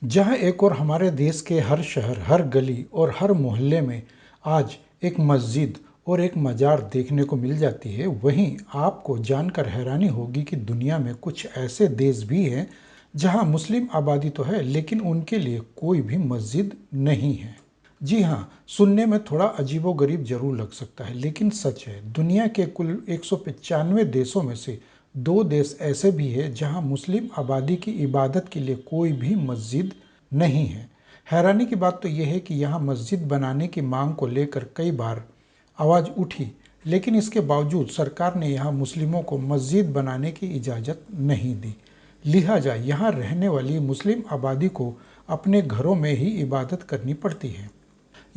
जहाँ एक और हमारे देश के हर शहर, हर गली और हर मोहल्ले में आज एक मस्जिद और एक मजार देखने को मिल जाती है, वहीं आपको जानकर हैरानी होगी कि दुनिया में कुछ ऐसे देश भी हैं जहाँ मुस्लिम आबादी तो है लेकिन उनके लिए कोई भी मस्जिद नहीं है। जी हाँ, सुनने में थोड़ा अजीबोगरीब जरूर लग सकता है लेकिन सच है। दुनिया के कुल 195 देशों में से 2 देश ऐसे भी हैं जहां मुस्लिम आबादी की इबादत के लिए कोई भी मस्जिद नहीं है। हैरानी की बात तो यह है कि यहाँ मस्जिद बनाने की मांग को लेकर कई बार आवाज़ उठी, लेकिन इसके बावजूद सरकार ने यहाँ मुस्लिमों को मस्जिद बनाने की इजाज़त नहीं दी। लिहाजा यहाँ रहने वाली मुस्लिम आबादी को अपने घरों में ही इबादत करनी पड़ती है।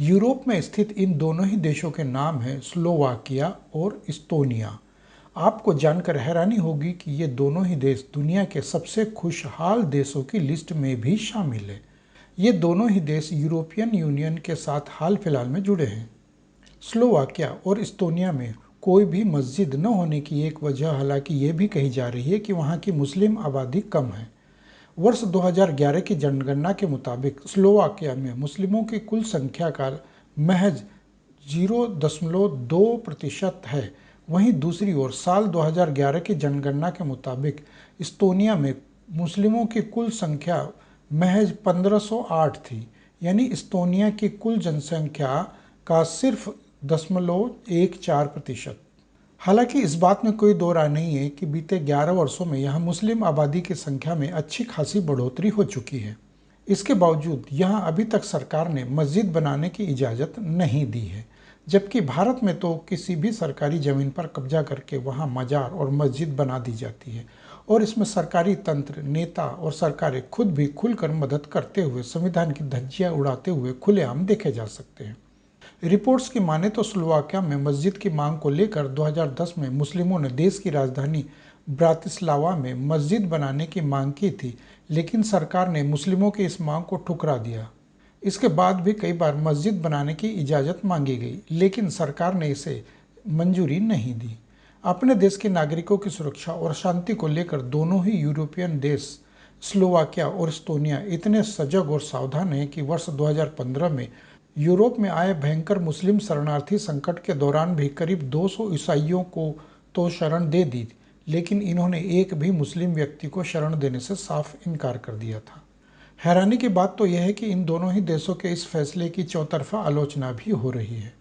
यूरोप में स्थित इन दोनों ही देशों के नाम हैं स्लोवाकिया और इस्तोनिया। आपको जानकर हैरानी होगी कि ये दोनों ही देश दुनिया के सबसे खुशहाल देशों की लिस्ट में भी शामिल है। ये दोनों ही देश यूरोपियन यूनियन के साथ हाल फिलहाल में जुड़े हैं। स्लोवाकिया और इस्तोनिया में कोई भी मस्जिद न होने की एक वजह हालांकि ये भी कही जा रही है कि वहाँ की मुस्लिम आबादी कम है। वर्ष 2011 की जनगणना के मुताबिक स्लोवाकिया में मुस्लिमों की कुल संख्या का महज 0.2% है। वहीं दूसरी ओर साल 2011 की जनगणना के मुताबिक इस्तोनिया में मुस्लिमों की कुल संख्या महज 1508 थी, यानी इस्तोनिया की कुल जनसंख्या का सिर्फ 0.14%। हालांकि इस बात में कोई दो राय नहीं है कि बीते 11 वर्षों में यहाँ मुस्लिम आबादी की संख्या में अच्छी खासी बढ़ोतरी हो चुकी है। इसके बावजूद यहाँ अभी तक सरकार ने मस्जिद बनाने की इजाज़त नहीं दी है, जबकि भारत में तो किसी भी सरकारी ज़मीन पर कब्जा करके वहाँ मजार और मस्जिद बना दी जाती है और इसमें सरकारी तंत्र, नेता और सरकारें खुद भी खुलकर मदद करते हुए संविधान की धज्जियाँ उड़ाते हुए खुलेआम देखे जा सकते हैं। रिपोर्ट्स की माने तो स्लोवाकिया में मस्जिद की मांग को लेकर 2010 में मुस्लिमों ने देश की राजधानी ब्रातिस्लावा में मस्जिद बनाने की मांग की थी, लेकिन सरकार ने मुस्लिमों की इस मांग को ठुकरा दिया। इसके बाद भी कई बार मस्जिद बनाने की इजाज़त मांगी गई, लेकिन सरकार ने इसे मंजूरी नहीं दी। अपने देश के नागरिकों की सुरक्षा और शांति को लेकर दोनों ही यूरोपियन देश स्लोवाकिया और एस्टोनिया इतने सजग और सावधान हैं कि वर्ष 2015 में यूरोप में आए भयंकर मुस्लिम शरणार्थी संकट के दौरान भी करीब 200 ईसाइयों को तो शरण दे दी, लेकिन इन्होंने एक भी मुस्लिम व्यक्ति को शरण देने से साफ इनकार कर दिया था। हैरानी की बात तो यह है कि इन दोनों ही देशों के इस फैसले की चौतरफा आलोचना भी हो रही है,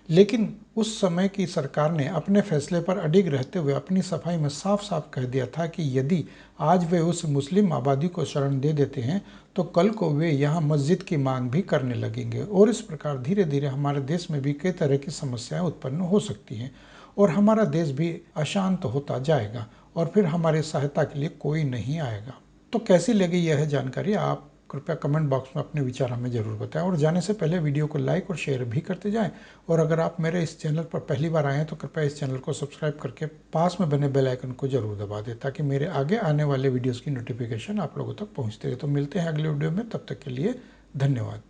लेकिन उस समय की सरकार ने अपने फैसले पर अडिग रहते हुए अपनी सफाई में साफ साफ कह दिया था कि यदि आज वे उस मुस्लिम आबादी को शरण दे देते हैं तो कल को वे यहाँ मस्जिद की मांग भी करने लगेंगे और इस प्रकार धीरे धीरे हमारे देश में भी कई तरह की समस्याएं उत्पन्न हो सकती हैं और हमारा देश भी अशांत होता जाएगा और फिर हमारी सहायता के लिए कोई नहीं आएगा। तो कैसी लगी यह जानकारी आप कृपया कमेंट बॉक्स में अपने विचार हमें ज़रूर बताएं और जाने से पहले वीडियो को लाइक और शेयर भी करते जाएं। और अगर आप मेरे इस चैनल पर पहली बार आए हैं तो कृपया इस चैनल को सब्सक्राइब करके पास में बने बेल आइकन को जरूर दबा दें ताकि मेरे आगे आने वाले वीडियोस की नोटिफिकेशन आप लोगों तक पहुंचते रहे। तो मिलते हैं अगले वीडियो में, तब तक के लिए धन्यवाद।